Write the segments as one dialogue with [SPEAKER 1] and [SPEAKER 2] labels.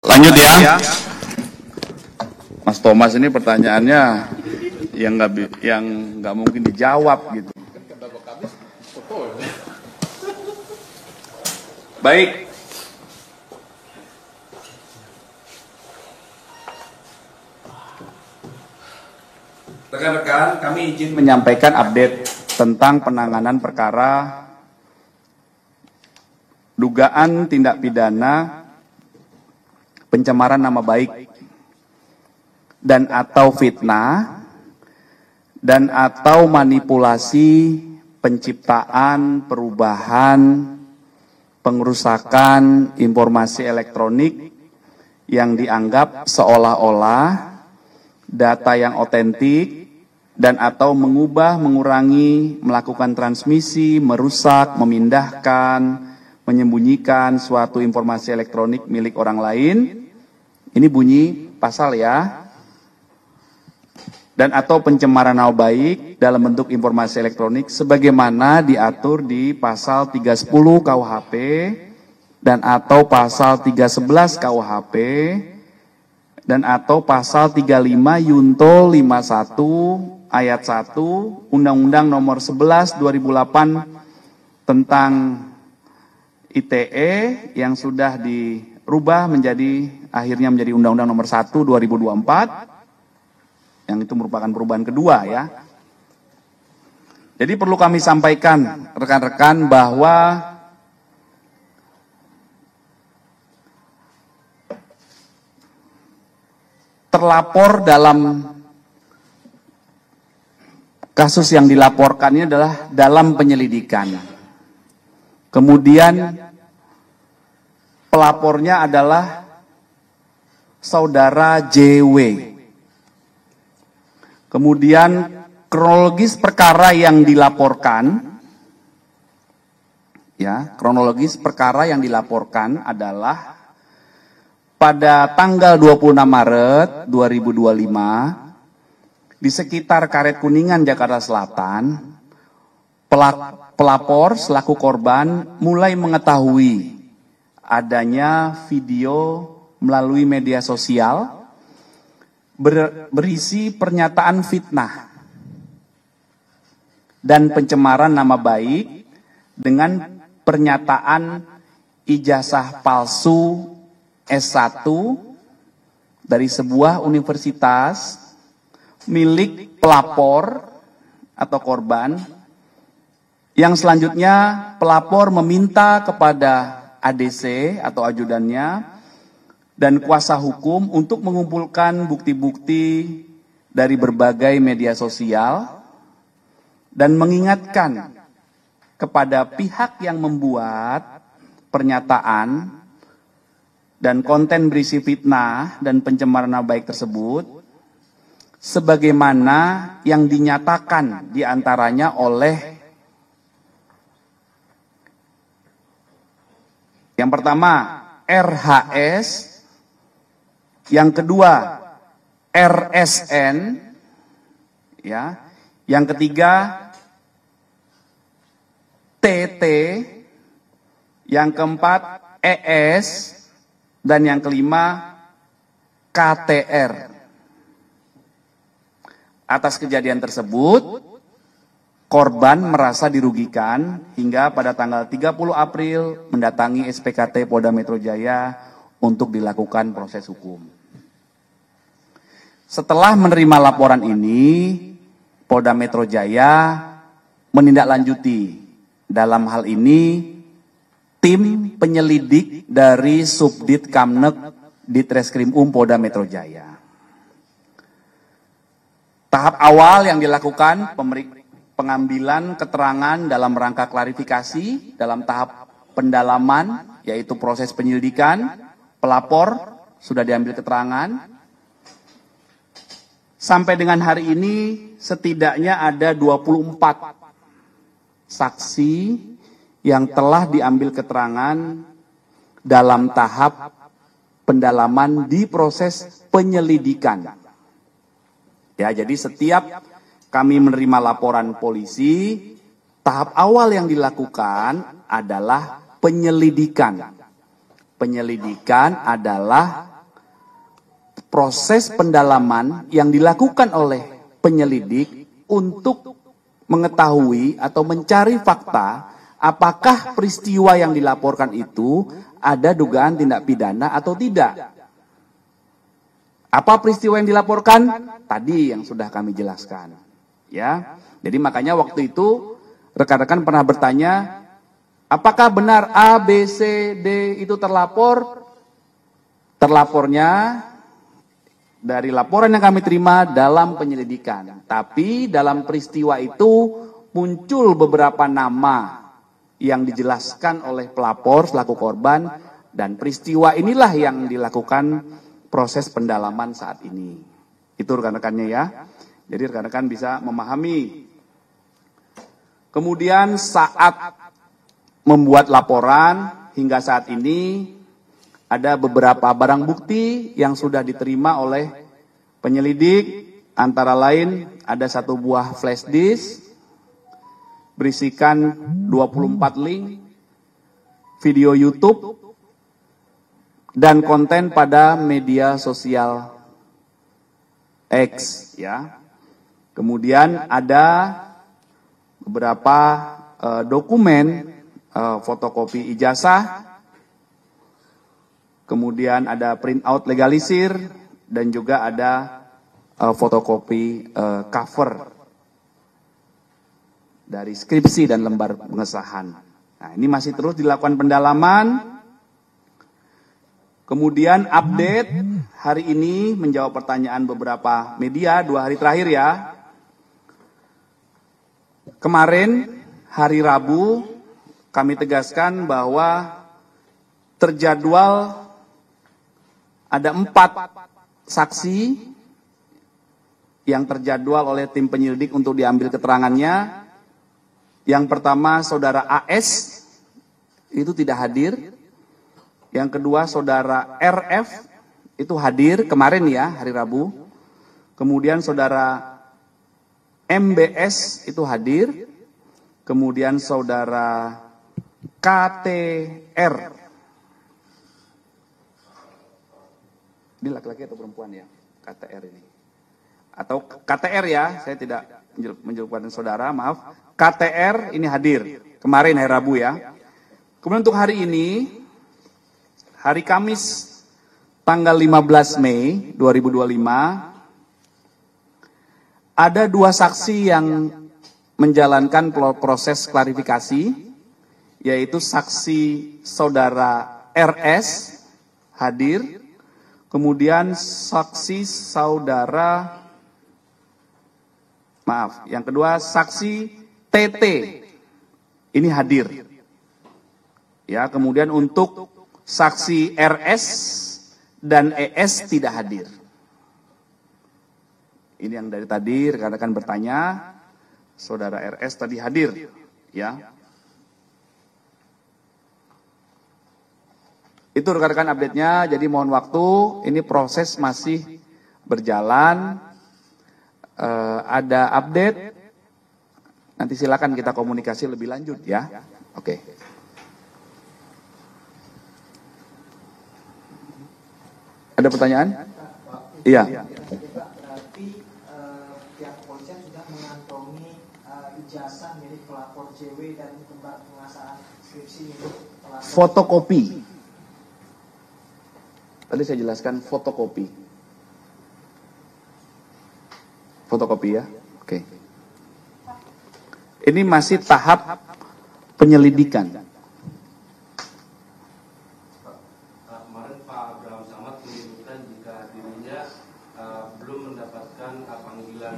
[SPEAKER 1] Lanjut ya, Mas Thomas ini pertanyaannya yang nggak mungkin dijawab gitu. Baik. Rekan-rekan, kami izin menyampaikan update tentang penanganan perkara dugaan tindak pidana pencemaran nama baik dan atau fitnah dan atau manipulasi penciptaan, perubahan, pengerusakan informasi elektronik yang dianggap seolah-olah data yang otentik dan atau mengubah, mengurangi, melakukan transmisi, merusak, memindahkan, menyembunyikan suatu informasi elektronik milik orang lain. Ini bunyi pasal ya. Dan atau pencemaran nama baik dalam bentuk informasi elektronik sebagaimana diatur di pasal 310 KUHP dan atau pasal 311 KUHP dan atau pasal 35 Yunto 51 ayat 1 Undang-Undang Nomor 11 2008 tentang ITE yang sudah dirubah akhirnya menjadi Undang-Undang Nomor 1 2024 yang itu merupakan perubahan kedua ya. Jadi perlu kami sampaikan rekan-rekan bahwa terlapor dalam kasus yang dilaporkan ini adalah dalam penyelidikan. Kemudian pelapornya adalah saudara JW. Kemudian kronologis perkara yang dilaporkan, ya, kronologis perkara yang dilaporkan adalah pada tanggal 26 Maret 2025 di sekitar Karet Kuningan, Jakarta Selatan, pelapor selaku korban mulai mengetahui adanya video melalui media sosial berisi pernyataan fitnah dan pencemaran nama baik dengan pernyataan ijazah palsu S1 dari sebuah universitas milik pelapor atau korban, yang selanjutnya pelapor meminta kepada ADC atau ajudannya dan kuasa hukum untuk mengumpulkan bukti-bukti dari berbagai media sosial dan mengingatkan kepada pihak yang membuat pernyataan dan konten berisi fitnah dan pencemaran nama baik tersebut sebagaimana yang dinyatakan diantaranya oleh yang pertama RHS, yang kedua RSN, ya, yang ketiga TT, yang keempat ES, dan yang kelima KTR. Atas kejadian tersebut, korban merasa dirugikan hingga pada tanggal 30 April mendatangi SPKT Polda Metro Jaya untuk dilakukan proses hukum. Setelah menerima laporan ini, Polda Metro Jaya menindaklanjuti. Dalam hal ini, tim penyelidik dari Subdit Kamnek Ditreskrim Polda Metro Jaya. Tahap awal yang dilakukan pengambilan keterangan dalam rangka klarifikasi dalam tahap pendalaman, yaitu proses penyelidikan. Pelapor sudah diambil keterangan. Sampai dengan hari ini setidaknya ada 24 saksi yang telah diambil keterangan dalam tahap pendalaman di proses penyelidikan. Ya, jadi setiap kami menerima laporan polisi, tahap awal yang dilakukan adalah penyelidikan. Penyelidikan adalah proses pendalaman yang dilakukan oleh penyelidik untuk mengetahui atau mencari fakta apakah peristiwa yang dilaporkan itu ada dugaan tindak pidana atau tidak. Apa peristiwa yang dilaporkan? Tadi yang sudah kami jelaskan. Ya. Jadi makanya waktu itu rekan-rekan pernah bertanya, apakah benar A, B, C, D itu terlapor? Terlapornya dari laporan yang kami terima dalam penyelidikan. Tapi dalam peristiwa itu muncul beberapa nama yang dijelaskan oleh pelapor selaku korban, dan peristiwa inilah yang dilakukan proses pendalaman saat ini. Itu rekan-rekannya ya. Jadi rekan-rekan bisa memahami. Kemudian saat membuat laporan hingga saat ini ada beberapa barang bukti yang sudah diterima oleh penyelidik, antara lain ada 1 buah flash disk berisikan 24 link video YouTube dan konten pada media sosial X ya. Kemudian ada beberapa dokumen fotokopi ijazah. Kemudian ada printout legalisir dan juga ada fotokopi cover dari skripsi dan lembar pengesahan. Nah, ini masih terus dilakukan pendalaman. Kemudian update hari ini menjawab pertanyaan beberapa media 2 hari terakhir ya. Kemarin hari Rabu kami tegaskan bahwa terjadwal ada 4 saksi yang terjadwal oleh tim penyelidik untuk diambil keterangannya. Yang pertama saudara AS itu tidak hadir. Yang kedua saudara RF itu hadir kemarin ya, hari Rabu. Kemudian saudara MBS itu hadir. Kemudian saudara KTR. Ini laki-laki atau perempuan ya? KTR ini. Atau KTR ya, saya tidak menjawabkan saudara, maaf. KTR ini hadir kemarin hari Rabu ya. Kemudian untuk hari ini, hari Kamis tanggal 15 Mei 2025, ada 2 saksi yang menjalankan proses klarifikasi, yaitu saksi saudara RS hadir, kemudian saksi saudara, maaf, yang kedua saksi TT ini hadir. Ya, kemudian untuk saksi RS dan ES tidak hadir. Ini yang dari tadi rekan-rekan bertanya, saudara RS tadi hadir, ya. Itu rekan-rekan update-nya, jadi mohon waktu, ini proses masih berjalan, ada update, nanti silakan kita komunikasi lebih lanjut ya. Oke. Ada pertanyaan? Iya.
[SPEAKER 2] Berarti pihak kepolisian sudah mengantongi ijazah milik pelapor JW dan lembar pengasahan skripsi milik pelapor.
[SPEAKER 1] Fotokopi. Tadi saya jelaskan fotokopi. Fotokopi ya. Oke. Ini masih tahap penyelidikan.
[SPEAKER 3] Kemarin Pak Abraham Samad menyebutkan jika dirinya belum mendapatkan panggilan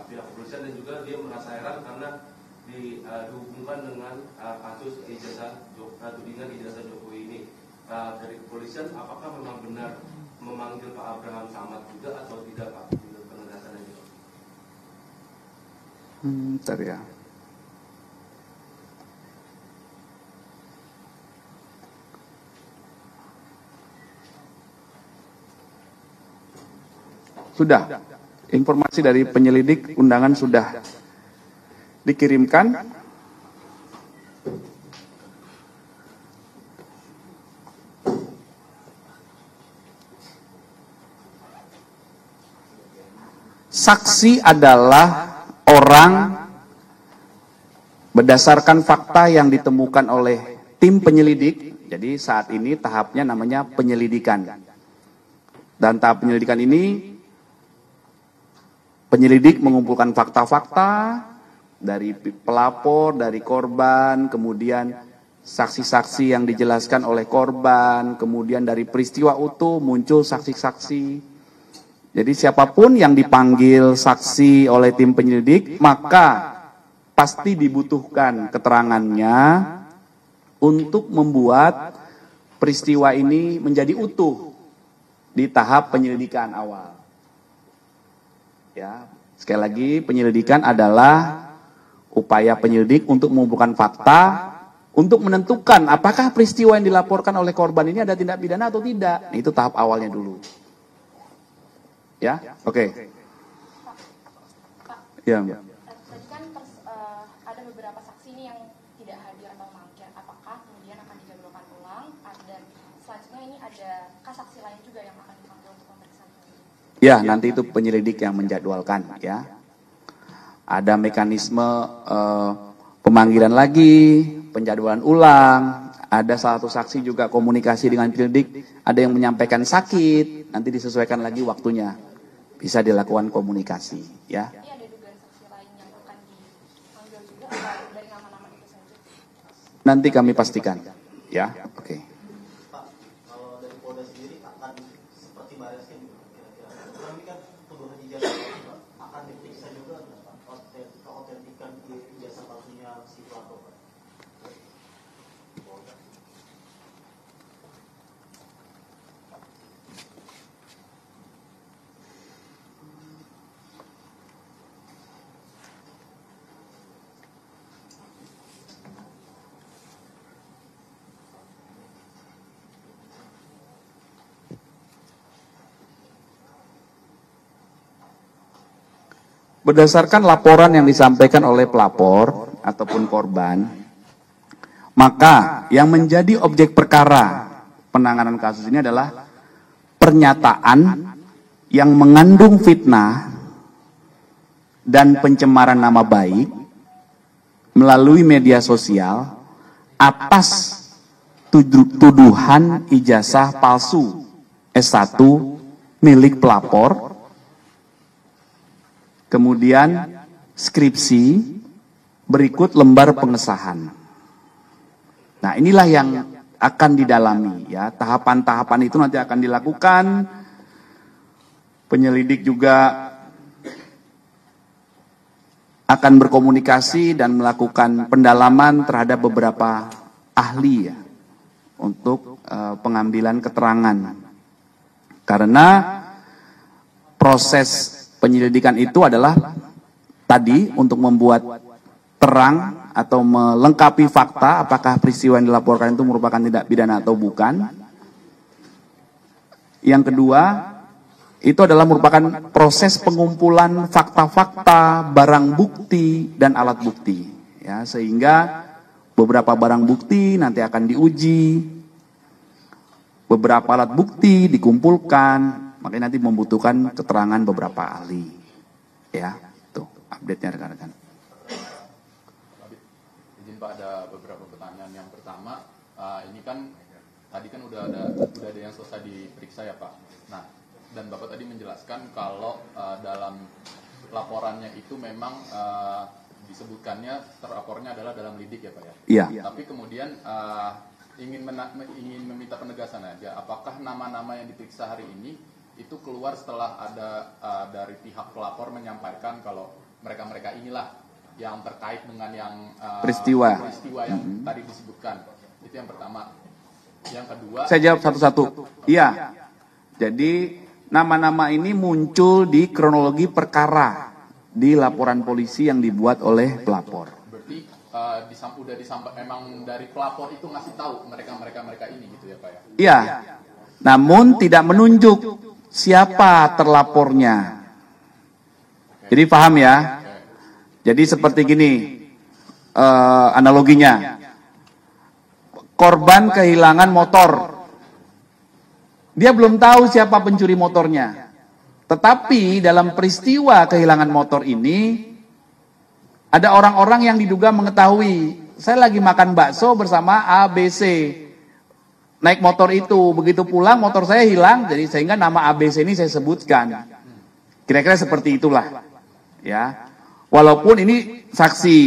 [SPEAKER 3] pihak kepolisian dan juga dia merasa heran karena dihubungkan dengan kasus ijazah tudingan ijazah Jokowi ini. Dari kepolisian apakah memang benar memanggil Pak Abraham Samad juga atau tidak Pak? Penegasannya juga.
[SPEAKER 1] Bentar ya. Sudah, informasi dari penyelidik undangan sudah dikirimkan. saksi adalah orang berdasarkan fakta yang ditemukan oleh tim penyelidik. Jadi saat ini tahapnya namanya penyelidikan. Dan tahap penyelidikan ini, penyelidik mengumpulkan fakta-fakta dari pelapor, dari korban, kemudian saksi-saksi yang dijelaskan oleh korban, kemudian dari peristiwa utuh muncul saksi-saksi. Jadi siapapun yang dipanggil saksi oleh tim penyelidik, maka pasti dibutuhkan keterangannya untuk membuat peristiwa ini menjadi utuh di tahap penyelidikan awal. Ya, sekali lagi penyelidikan adalah upaya penyelidik untuk mengumpulkan fakta untuk menentukan apakah peristiwa yang dilaporkan oleh korban ini ada tindak pidana atau tidak. Nah, itu tahap awalnya dulu. Ya, oke. Ya, Mbak.
[SPEAKER 4] Tadi kan ada beberapa saksi nih yang tidak hadir atau mangkir. Apakah kemudian akan dijadwalkan ulang? Dan selanjutnya ini ada saksi lain juga yang akan dipanggil untuk pemeriksaan?
[SPEAKER 1] Ya, nanti itu penyelidik yang menjadwalkan. Ya, ada mekanisme pemanggilan lagi, penjadwalan ulang. Ada satu saksi juga komunikasi dengan penyelidik. Ada yang menyampaikan sakit, nanti disesuaikan lagi waktunya. Bisa dilakukan komunikasi. Ya.
[SPEAKER 4] Ini ada dugaan saksi lain yang akan dipanggil juga atau dari nama-nama itu saja?
[SPEAKER 1] Nanti kami pastikan. Ya, oke.
[SPEAKER 5] Pak, kalau dari Polda sendiri akan seperti Bareskrim kira-kira. Kami kan tuduhan ijazah palsu akan diperiksa juga keautentikan ijazah palsunya si pelapor, Pak.
[SPEAKER 1] Berdasarkan laporan yang disampaikan oleh pelapor ataupun korban, maka yang menjadi objek perkara penanganan kasus ini adalah pernyataan yang mengandung fitnah dan pencemaran nama baik melalui media sosial atas tuduhan ijazah palsu S1 milik pelapor, kemudian skripsi, berikut lembar pengesahan. Nah, inilah yang akan didalami ya. Tahapan-tahapan itu nanti akan dilakukan. Penyelidik juga akan berkomunikasi dan melakukan pendalaman terhadap beberapa ahli ya untuk pengambilan keterangan. Karena proses penyelidikan itu adalah tadi untuk membuat terang atau melengkapi fakta apakah peristiwa yang dilaporkan itu merupakan tindak pidana atau bukan. Yang kedua, itu adalah merupakan proses pengumpulan fakta-fakta, barang bukti dan alat bukti. Ya, sehingga beberapa barang bukti nanti akan diuji, beberapa alat bukti dikumpulkan. Makanya nanti membutuhkan keterangan beberapa ahli. Ya, tuh update-nya rekan-rekan.
[SPEAKER 6] Izin Pak, ada beberapa pertanyaan. Yang pertama, ini kan tadi kan udah ada yang selesai diperiksa ya Pak. Nah, dan Bapak tadi menjelaskan kalau dalam laporannya itu memang disebutkannya terapornya adalah dalam lidik ya Pak ya.
[SPEAKER 1] Iya.
[SPEAKER 6] Tapi kemudian ingin meminta penegasan aja, apakah nama-nama yang diperiksa hari ini itu keluar setelah ada dari pihak pelapor menyampaikan kalau mereka-mereka inilah yang terkait dengan yang peristiwa yang tadi disebutkan. Itu yang pertama. Yang kedua,
[SPEAKER 1] saya jawab satu-satu. Iya. Jadi nama-nama ini muncul di kronologi perkara di laporan polisi yang dibuat oleh pelapor.
[SPEAKER 6] Berarti udah disampaikan memang dari pelapor itu ngasih tahu mereka ini gitu ya Pak ya?
[SPEAKER 1] Iya. Namun tidak menunjuk siapa terlapornya. Jadi paham ya? Jadi seperti gini analoginya. Korban kehilangan motor. Dia belum tahu siapa pencuri motornya. Tetapi dalam peristiwa kehilangan motor ini, ada orang-orang yang diduga mengetahui, saya lagi makan bakso bersama ABC, naik motor itu, begitu pulang motor saya hilang, jadi sehingga nama ABC ini saya sebutkan. Kira-kira seperti itulah, ya. Walaupun ini saksi,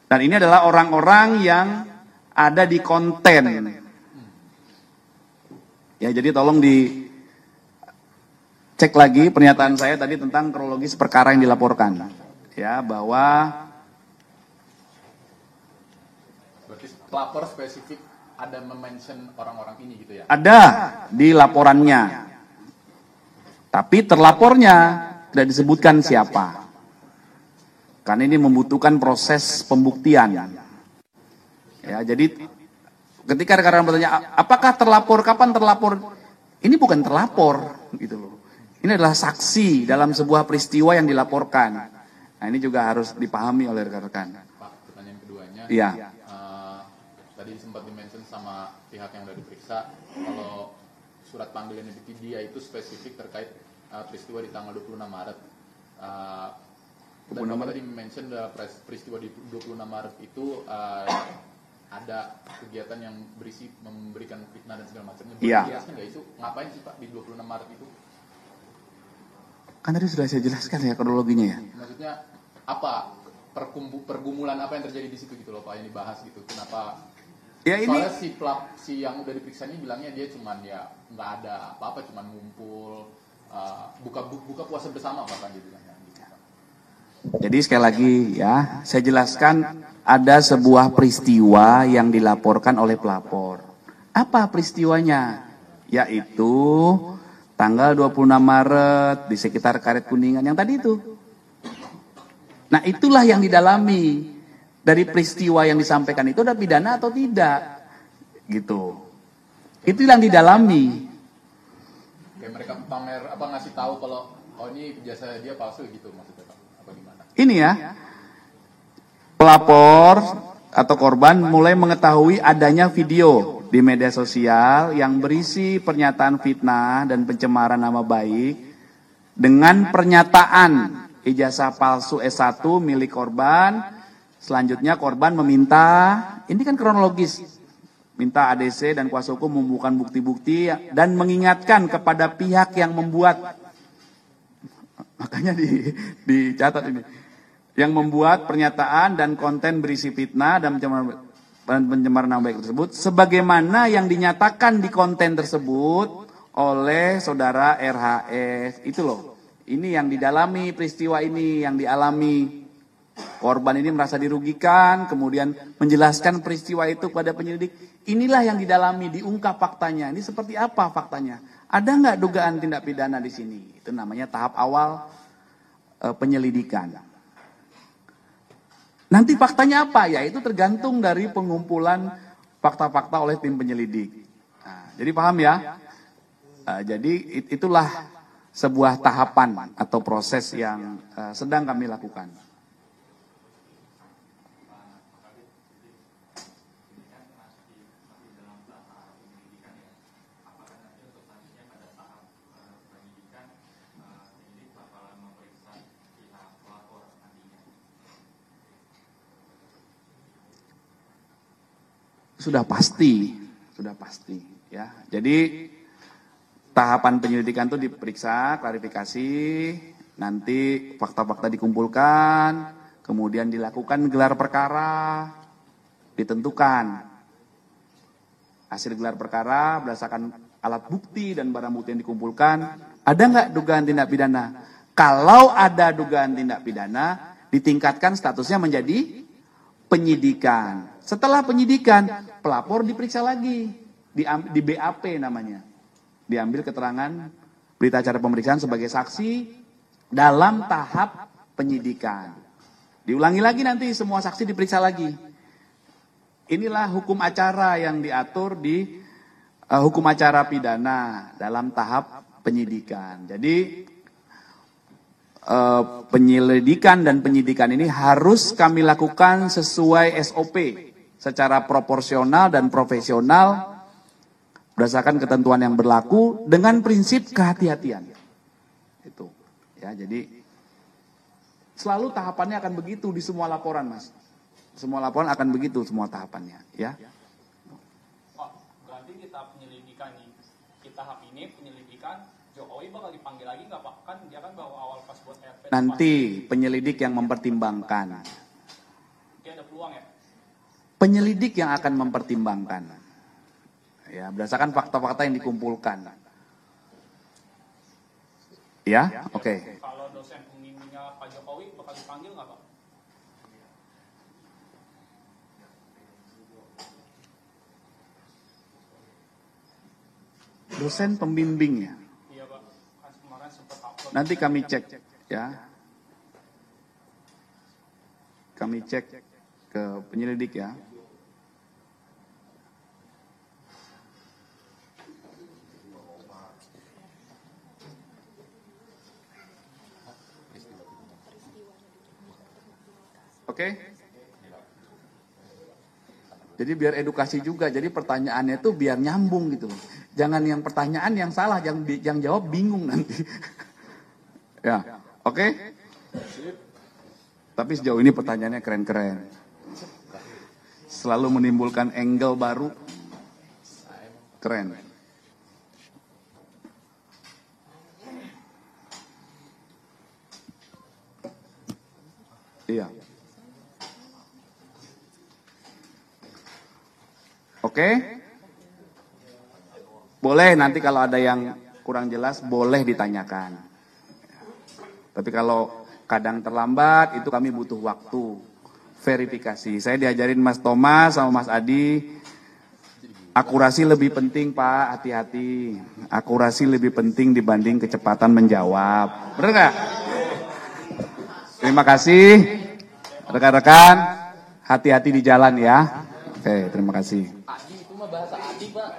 [SPEAKER 1] dan ini adalah orang-orang yang ada di konten. Ya, jadi tolong dicek lagi pernyataan saya tadi tentang kronologis perkara yang dilaporkan. Ya, bahwa
[SPEAKER 6] berarti pelapor spesifik ada mention orang-orang ini gitu ya?
[SPEAKER 1] ada di laporannya. Tapi terlapornya tidak disebutkan siapa. Karena ini membutuhkan proses pembuktian. Ya, jadi ketika rekan-rekan bertanya, apakah terlapor, kapan terlapor? Ini bukan terlapor, gitu loh. Ini adalah saksi dalam sebuah peristiwa yang dilaporkan. Nah, ini juga harus dipahami oleh rekan-rekan.
[SPEAKER 6] Pak, pertanyaan keduanya,
[SPEAKER 1] Iya.
[SPEAKER 6] tadi sempat dimention sama pihak yang sudah diperiksa, kalau surat panggilan dia itu spesifik terkait peristiwa di tanggal 26 Maret. Dan Bapak tadi mention peristiwa di 26 Maret itu ada kegiatan yang berisi memberikan fitnah dan segala macamnya.
[SPEAKER 1] Iya.
[SPEAKER 6] Jelasnya nggak itu? Ngapain sih Pak di 26 Maret itu?
[SPEAKER 1] Kan tadi sudah saya jelaskan ya kronologinya ya.
[SPEAKER 6] Maksudnya apa? Pergumulan apa yang terjadi di situ gitu loh Pak yang dibahas gitu. Kenapa?
[SPEAKER 1] Ya ini
[SPEAKER 6] Soalnya si yang udah diperiksa ini bilangnya dia cuman ya nggak ada apa-apa, cuman ngumpul buka puasa bersama bahkan dia bilangnya.
[SPEAKER 1] Jadi sekali lagi ya, saya jelaskan ada sebuah peristiwa yang dilaporkan oleh pelapor. Apa peristiwanya? Yaitu tanggal 26 Maret di sekitar Karet Kuningan yang tadi itu. Nah, itulah yang didalami dari peristiwa yang disampaikan itu ada pidana atau tidak. Gitu. Itu yang didalami.
[SPEAKER 6] Kayak mereka pamer apa ngasih tahu kalau ini jasa dia palsu gitu maksudnya Pak. Apa gimana?
[SPEAKER 1] Ini ya, pelapor atau korban mulai mengetahui adanya video di media sosial yang berisi pernyataan fitnah dan pencemaran nama baik dengan pernyataan ijazah palsu S1 milik korban. Selanjutnya korban meminta, ini kan kronologis, minta ADC dan kuasa hukum membuka bukti-bukti dan mengingatkan kepada pihak yang membuat, makanya dicatat ini, yang membuat pernyataan dan konten berisi fitnah dan pencemaran nama baik tersebut, sebagaimana yang dinyatakan di konten tersebut oleh saudara RHS. Itu loh, ini yang didalami peristiwa ini, yang dialami. Korban ini merasa dirugikan, kemudian menjelaskan peristiwa itu kepada penyelidik. Inilah yang didalami, diungkap faktanya. Ini seperti apa faktanya? Ada nggak dugaan tindak pidana di sini? Itu namanya tahap awal penyelidikan. Nanti faktanya apa? Ya itu tergantung dari pengumpulan fakta-fakta oleh tim penyelidik. Nah, jadi paham ya? Jadi itulah sebuah tahapan atau proses yang sedang kami lakukan. Sudah pasti ya. Jadi tahapan penyelidikan itu diperiksa, klarifikasi, nanti fakta-fakta dikumpulkan, kemudian dilakukan gelar perkara, ditentukan hasil gelar perkara berdasarkan alat bukti dan barang bukti yang dikumpulkan, ada nggak dugaan tindak pidana? Kalau ada dugaan tindak pidana, ditingkatkan statusnya menjadi penyidikan. Setelah penyidikan, pelapor diperiksa lagi, di BAP namanya. Diambil keterangan berita acara pemeriksaan sebagai saksi dalam tahap penyidikan. Diulangi lagi nanti semua saksi diperiksa lagi. Inilah hukum acara yang diatur di hukum acara pidana dalam tahap penyidikan. Jadi penyelidikan dan penyidikan ini harus kami lakukan sesuai SOP secara proporsional dan profesional berdasarkan ketentuan yang berlaku dengan prinsip kehati-hatian. Ya, jadi selalu tahapannya akan begitu di semua laporan, Mas. Semua laporan akan begitu semua tahapannya, ya.
[SPEAKER 7] Pak, berarti kita penyelidikan nih, kita tahap ini penyelidikan, Jokowi bakal dipanggil lagi nggak Pak? Kan dia kan baru awal pas buat RP.
[SPEAKER 1] Nanti penyelidik yang mempertimbangkan.
[SPEAKER 7] Dia ada peluang ya?
[SPEAKER 1] Penyelidik yang akan mempertimbangkan. Ya, berdasarkan fakta-fakta yang dikumpulkan. Ya, oke.
[SPEAKER 7] Kalau dosen pembimbingnya Pak Jokowi bakal dipanggil nggak Pak?
[SPEAKER 1] Dosen pembimbingnya.
[SPEAKER 7] Iya Pak, kan kemarin sempat upload.
[SPEAKER 1] Nanti kami cek, ya. Kami cek ke penyelidik ya. Oke? Jadi biar edukasi juga. Jadi pertanyaannya itu biar nyambung gitu loh. Jangan yang pertanyaan yang salah, yang jawab bingung nanti. Ya, oke? Tapi sejauh ini pertanyaannya keren-keren. Selalu menimbulkan angle baru. Keren. Iya. Oke? Boleh nanti kalau ada yang kurang jelas boleh ditanyakan. Tapi kalau kadang terlambat itu kami butuh waktu verifikasi. Saya diajarin Mas Thomas sama Mas Adi, akurasi lebih penting Pak, hati-hati. Akurasi lebih penting dibanding kecepatan menjawab. Benar nggak? Terima kasih rekan-rekan, hati-hati di jalan ya. Oke, terima kasih.
[SPEAKER 7] Adi itu mah bahasa Adi Pak.